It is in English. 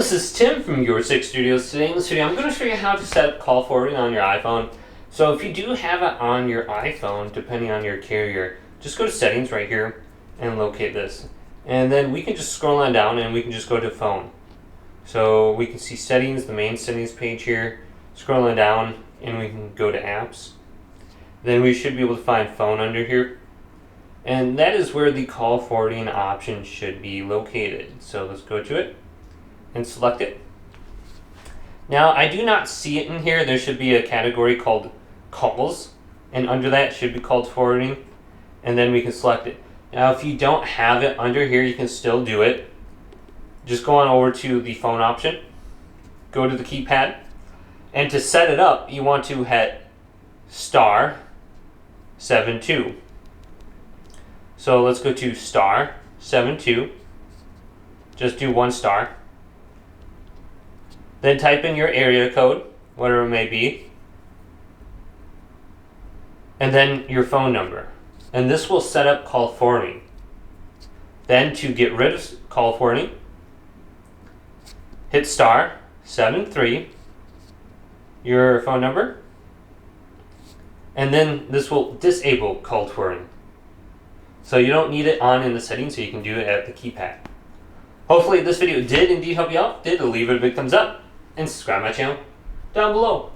This is Tim from YourSixStudios. Today in this video I'm going to show you how to set up call forwarding on your iPhone. So if you do have it on your iPhone, depending on your carrier, just go to settings right here and locate this. And then we can just scroll on down and we can just go to phone. So we can see settings, the main settings page here, scrolling down, and we can go to apps. Then we should be able to find phone under here. And that is where the call forwarding option should be located. So let's go to it and select it. Now I do not see it in here. There should be a category called calls, and under that should be called forwarding, and then we can select it. Now if you don't have it under here, you can still do it. Just go on over to the phone option, go to the keypad, and to set it up you want to hit *72. So let's go to *72, just do 1 star. Then type in your area code, whatever it may be, and then your phone number. And this will set up call forwarding. Then to get rid of call forwarding, hit *73, your phone number, and then this will disable call forwarding. So you don't need it on in the settings, so you can do it at the keypad. Hopefully this video did indeed help you out. Leave it a big thumbs up and subscribe to my channel down below.